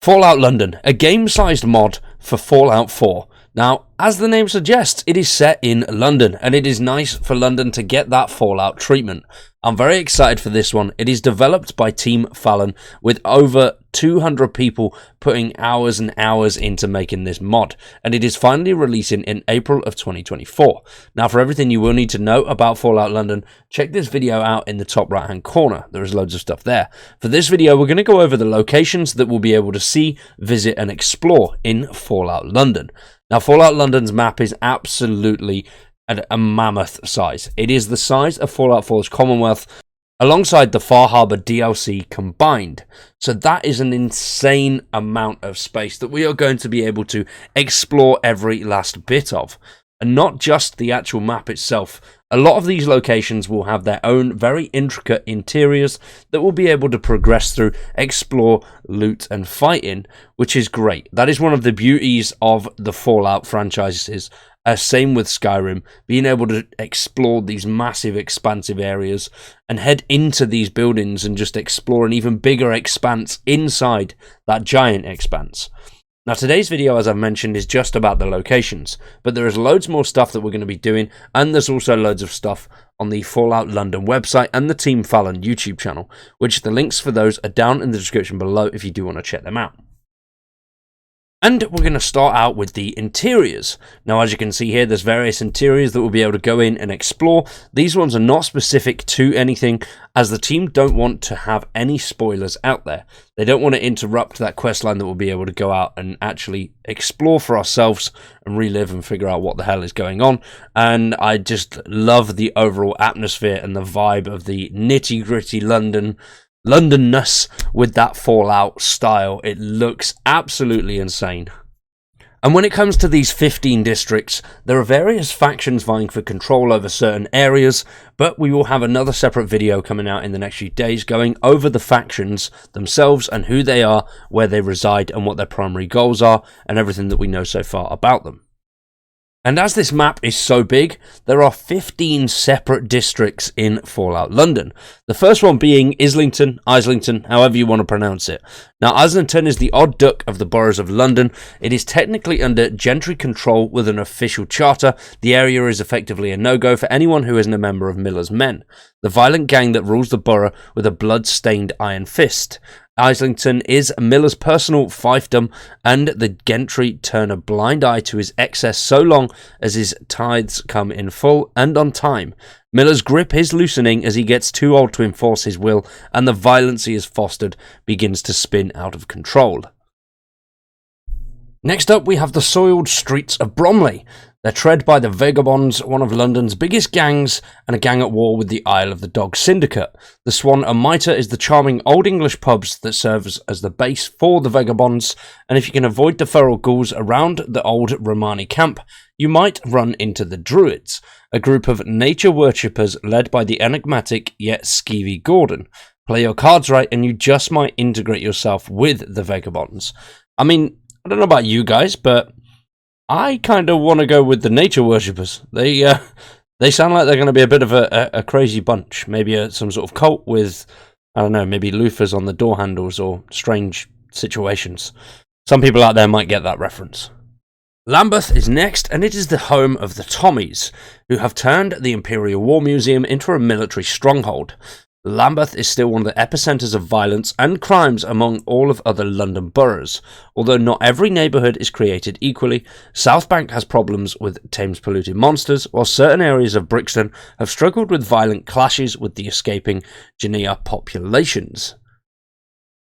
Fallout London, a game-sized mod for Fallout 4. Now, as the name suggests, it is set in London, and it is nice for London to get that Fallout treatment. I'm very excited for this one. It is developed by Team Fallon, with over 200 people putting hours and hours into making this mod, and it is finally releasing in April of 2024. Now, for everything you will need to know about Fallout London, check this video out in the top right hand corner. There is loads of stuff there. For this video, we're going to go over the locations that we'll be able to see, visit and explore in Fallout London. Now, Fallout London's map is absolutely at a mammoth size. It is the size of Fallout 4's Commonwealth, alongside the Far Harbor DLC combined. So that is an insane amount of space that we are going to be able to explore every last bit of. And not just the actual map itself. A lot of these locations will have their own very intricate interiors that we'll be able to progress through, explore, loot and fight in, which is great. That is one of the beauties of the Fallout franchises. Same with Skyrim, being able to explore these massive expansive areas and head into these buildings and just explore an even bigger expanse inside that giant expanse. Now, today's video, as I've mentioned, is just about the locations, but there is loads more stuff that we're going to be doing, and there's also loads of stuff on the Fallout London website and the Team Fallon YouTube channel, which the links for those are down in the description below if you do want to check them out. And we're going to start out with the interiors. Now, as you can see here, there's various interiors that we'll be able to go in and explore. These ones are not specific to anything, as the team don't want to have any spoilers out there. They don't want to interrupt that questline that we'll be able to go out and actually explore for ourselves and relive and figure out what the hell is going on. And I just love the overall atmosphere and the vibe of the nitty-gritty Londonness with that Fallout style. It looks absolutely insane. And when it comes to these 15 districts, there are various factions vying for control over certain areas, but we will have another separate video coming out in the next few days going over the factions themselves and who they are, where they reside and what their primary goals are, and everything that we know so far about them. And as this map is so big, there are 15 separate districts in Fallout London. The first one being Islington, however you want to pronounce it. Now, Islington is the odd duck of the boroughs of London. It is technically under gentry control with an official charter. The area is effectively a no-go for anyone who isn't a member of Miller's Men, the violent gang that rules the borough with a blood-stained iron fist. Islington is Miller's personal fiefdom, and the gentry turn a blind eye to his excess so long as his tithes come in full and on time. Miller's grip is loosening as he gets too old to enforce his will, and the violence he has fostered begins to spin out of control. Next up, we have the soiled streets of Bramley. They're tread by the Vagabonds, one of London's biggest gangs, and a gang at war with the Isle of the Dog Syndicate. The Swan and Mitre is the charming Old English pubs that serves as the base for the Vagabonds, and if you can avoid the feral ghouls around the old Romani camp, you might run into the Druids, a group of nature worshippers led by the enigmatic yet skeevy Gordon. Play your cards right and you just might integrate yourself with the Vagabonds. I mean, I don't know about you guys, but I kind of want to go with the nature worshippers. They sound like they're going to be a bit of a crazy bunch. Maybe some sort of cult with, I don't know, maybe loofahs on the door handles or strange situations. Some people out there might get that reference. Lambeth is next, and it is the home of the Tommies, who have turned the Imperial War Museum into a military stronghold. Lambeth is still one of the epicentres of violence and crimes among all of other London boroughs. Although not every neighbourhood is created equally, Southbank has problems with Thames polluted monsters, while certain areas of Brixton have struggled with violent clashes with the escaping Genea populations.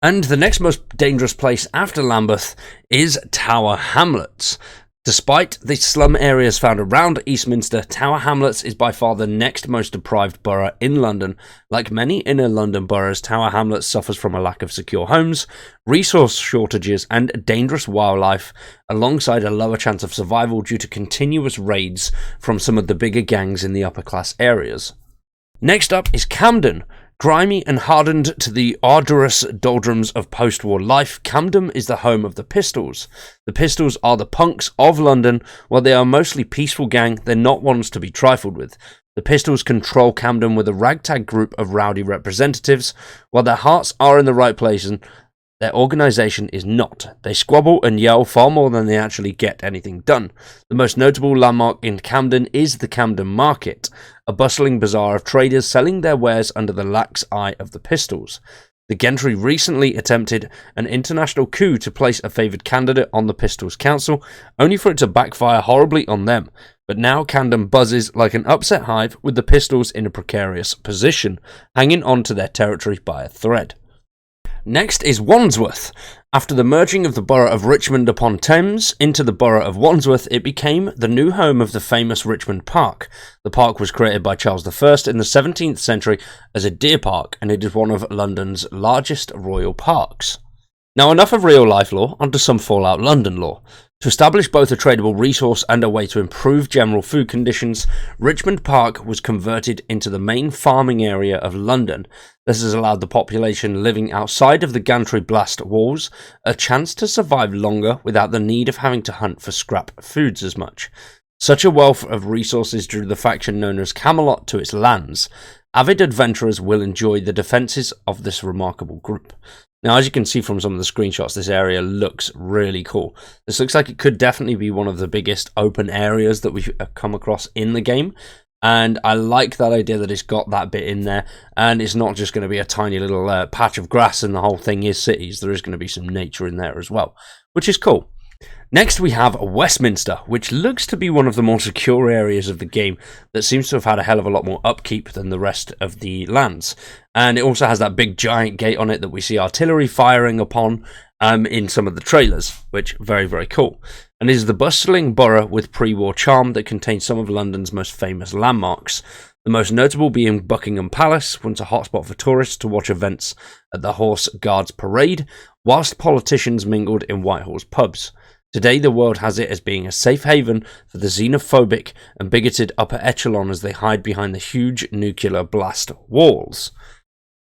And the next most dangerous place after Lambeth is Tower Hamlets. Despite the slum areas found around Eastminster, Tower Hamlets is by far the next most deprived borough in London. Like many inner London boroughs, Tower Hamlets suffers from a lack of secure homes, resource shortages, and dangerous wildlife, alongside a lower chance of survival due to continuous raids from some of the bigger gangs in the upper class areas. Next up is Camden. Grimy and hardened to the arduous doldrums of post-war life, Camden is the home of the Pistols. The Pistols are the punks of London. While they are mostly peaceful gang, they're not ones to be trifled with. The Pistols control Camden with a ragtag group of rowdy representatives. While their hearts are in the right place, Their organisation is not. They squabble and yell far more than they actually get anything done. The most notable landmark in Camden is the Camden Market, a bustling bazaar of traders selling their wares under the lax eye of the pistols. The gentry recently attempted an international coup to place a favoured candidate on the Pistols Council, only for it to backfire horribly on them. But now Camden buzzes like an upset hive, with the Pistols in a precarious position, hanging on to their territory by a thread. Next is Wandsworth. After the merging of the borough of Richmond upon Thames into the borough of Wandsworth, it became the new home of the famous Richmond Park. The park was created by Charles I in the 17th century as a deer park, and it is one of London's largest royal parks. Now, enough of real-life lore, onto some Fallout London lore. To establish both a tradable resource and a way to improve general food conditions, Richmond Park was converted into the main farming area of London. This has allowed the population living outside of the gantry blast walls a chance to survive longer without the need of having to hunt for scrap foods as much. Such a wealth of resources drew the faction known as Camelot to its lands. Avid adventurers will enjoy the defences of this remarkable group. Now, as you can see from some of the screenshots, this area looks really cool. This looks like it could definitely be one of the biggest open areas that we've come across in the game. And I like that idea that it's got that bit in there. And it's not just going to be a tiny little patch of grass and the whole thing is cities. There is going to be some nature in there as well, which is cool. Next we have Westminster, which looks to be one of the more secure areas of the game that seems to have had a hell of a lot more upkeep than the rest of the lands. And it also has that big giant gate on it that we see artillery firing upon in some of the trailers, which very, very cool. And it is the bustling borough with pre-war charm that contains some of London's most famous landmarks. The most notable being Buckingham Palace, once a hotspot for tourists to watch events at the Horse Guards Parade, whilst politicians mingled in Whitehall's pubs. Today, the world has it as being a safe haven for the xenophobic and bigoted upper echelon as they hide behind the huge nuclear blast walls.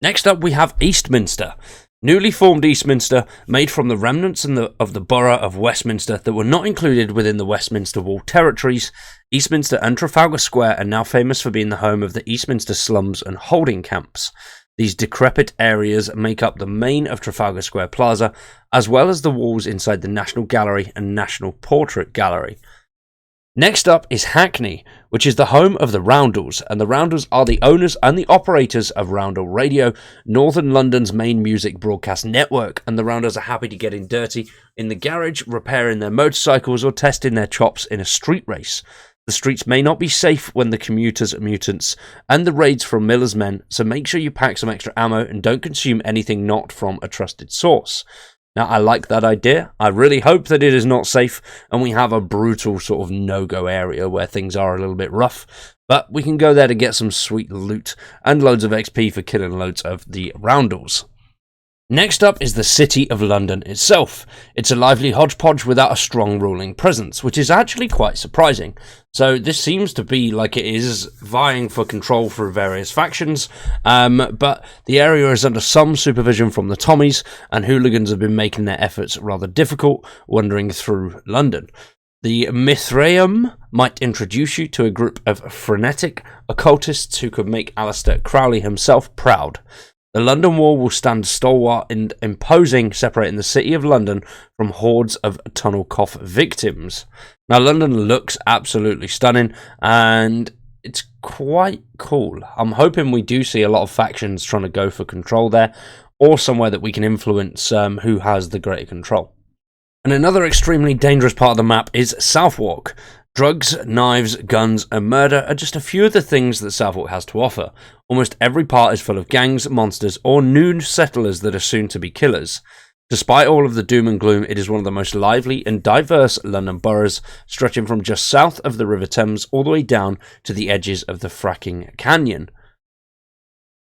Next up, we have Eastminster. Newly formed Eastminster, made from the remnants of the borough of Westminster that were not included within the Westminster Wall territories. Eastminster and Trafalgar Square are now famous for being the home of the Eastminster slums and holding camps. These decrepit areas make up the main of Trafalgar Square Plaza, as well as the walls inside the National Gallery and National Portrait Gallery. Next up is Hackney, which is the home of the Roundels, and the Roundels are the owners and the operators of Roundel Radio, Northern London's main music broadcast network, and the Roundels are happy to get in dirty in the garage, repairing their motorcycles or testing their chops in a street race. The streets may not be safe when the commuters are mutants and the raids from Miller's men, so make sure you pack some extra ammo and don't consume anything not from a trusted source. Now, I like that idea. I really hope that it is not safe and we have a brutal sort of no-go area where things are a little bit rough, but we can go there to get some sweet loot and loads of XP for killing loads of the Roundels. Next up is the City of London itself. It's a lively hodgepodge without a strong ruling presence, which is actually quite surprising. So this seems to be like it is vying for control for various factions, but the area is under some supervision from the Tommies, and hooligans have been making their efforts rather difficult wandering through London. The Mithraeum might introduce you to a group of frenetic occultists who could make Aleister Crowley himself proud. The London Wall will stand stalwart and imposing, separating the City of London from hordes of tunnel cough victims. Now, London looks absolutely stunning, and it's quite cool. I'm hoping we do see a lot of factions trying to go for control there, or somewhere that we can influence who has the greater control. And another extremely dangerous part of the map is Southwalk. Drugs, knives, guns, and murder are just a few of the things that Southwalk has to offer. Almost every part is full of gangs, monsters, or new settlers that are soon to be killers. Despite all of the doom and gloom, it is one of the most lively and diverse London boroughs, stretching from just south of the River Thames all the way down to the edges of the Fracking Canyon.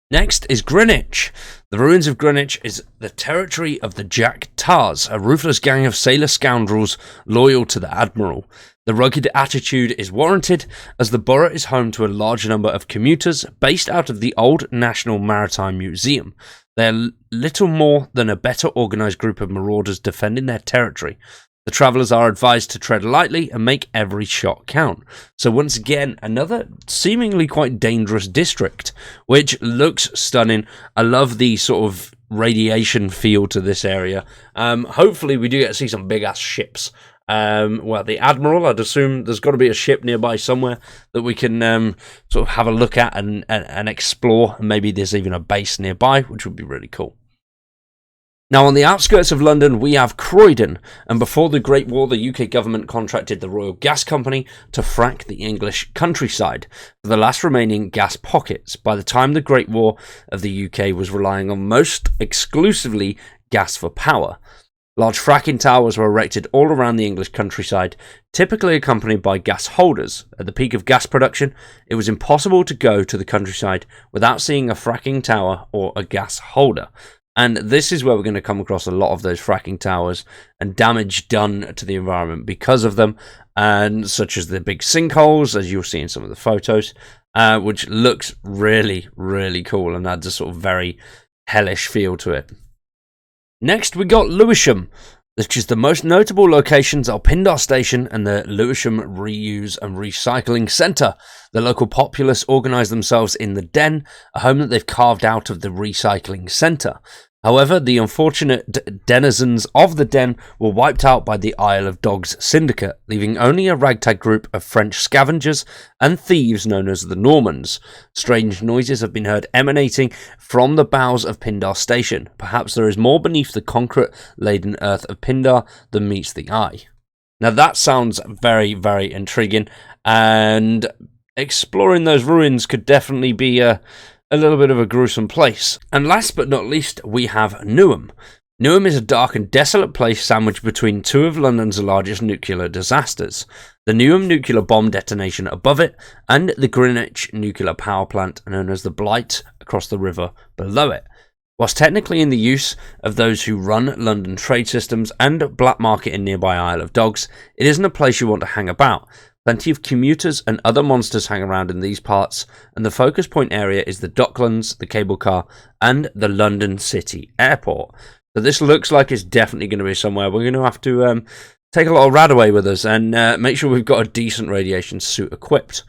Next is Greenwich. The ruins of Greenwich is the territory of the Jack Tars, a ruthless gang of sailor scoundrels loyal to the Admiral. The rugged attitude is warranted, as the borough is home to a large number of commuters based out of the Old National Maritime Museum. They are little more than a better organised group of marauders defending their territory. The travellers are advised to tread lightly and make every shot count. So once again, another seemingly quite dangerous district, which looks stunning. I love the sort of radiation feel to this area. Hopefully we do get to see some big ass ships. Well, the Admiral, I'd assume there's got to be a ship nearby somewhere that we can sort of have a look at and explore. And maybe there's even a base nearby, which would be really cool. Now, on the outskirts of London, we have Croydon, and before the Great War, the UK government contracted the Royal Gas Company to frack the English countryside for the last remaining gas pockets. By the time the Great War of the UK was relying on most exclusively gas for power. Large fracking towers were erected all around the English countryside, typically accompanied by gas holders. At the peak of gas production, it was impossible to go to the countryside without seeing a fracking tower or a gas holder. And this is where we're going to come across a lot of those fracking towers and damage done to the environment because of them, and such as the big sinkholes, as you'll see in some of the photos, which looks really, really cool and adds a sort of very hellish feel to it. Next, we got Lewisham, which is the most notable locations are Pindar Station and the Lewisham Reuse and Recycling Centre. The local populace organised themselves in the Den, a home that they've carved out of the recycling centre. However, the unfortunate denizens of the Den were wiped out by the Isle of Dogs syndicate, leaving only a ragtag group of French scavengers and thieves known as the Normans. Strange noises have been heard emanating from the bowels of Pindar Station. Perhaps there is more beneath the concrete-laden earth of Pindar than meets the eye. Now that sounds very, very intriguing, and exploring those ruins could definitely be a little bit of a gruesome place. And last but not least, we have Newham. Newham is a dark and desolate place sandwiched between two of London's largest nuclear disasters. The Newham nuclear bomb detonation above it, and the Greenwich nuclear power plant known as the Blight across the river below it. Whilst technically in the use of those who run London trade systems and black market in nearby Isle of Dogs, it isn't a place you want to hang about. Plenty of commuters and other monsters hang around in these parts, and the focus point area is the Docklands, the cable car, and the London City Airport. So this looks like it's definitely going to be somewhere we're going to have to take a lot of Radaway with us and make sure we've got a decent radiation suit equipped.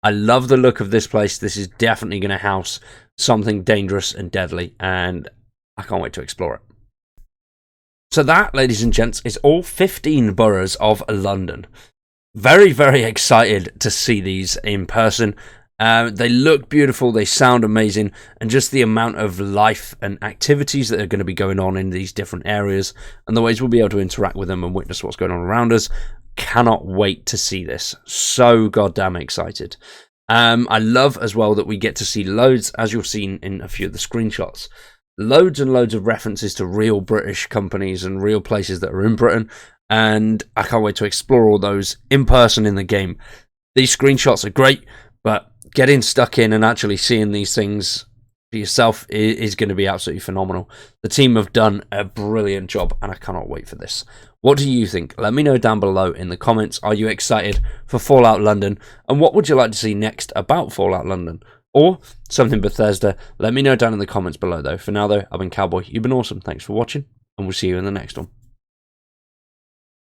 I love the look of this place. This is definitely going to house something dangerous and deadly, and I can't wait to explore it. So that, ladies and gents, is all 15 boroughs of London. Very, very excited to see these in person. They look beautiful, they sound amazing, and just the amount of life and activities that are going to be going on in these different areas and the ways we'll be able to interact with them and witness what's going on around us. Cannot wait to see this. So goddamn excited. I love as well that we get to see loads, as you've seen in a few of the screenshots, loads and loads of references to real British companies and real places that are in Britain. And I can't wait to explore all those in person in the game. These screenshots are great, but getting stuck in and actually seeing these things for yourself is going to be absolutely phenomenal. The team have done a brilliant job, and I cannot wait for this. What do you think? Let me know down below in the comments. Are you excited for Fallout London? And what would you like to see next about Fallout London? Or something Bethesda? Let me know down in the comments below, though. For now, though, I've been Cowboy. You've been awesome. Thanks for watching, and we'll see you in the next one.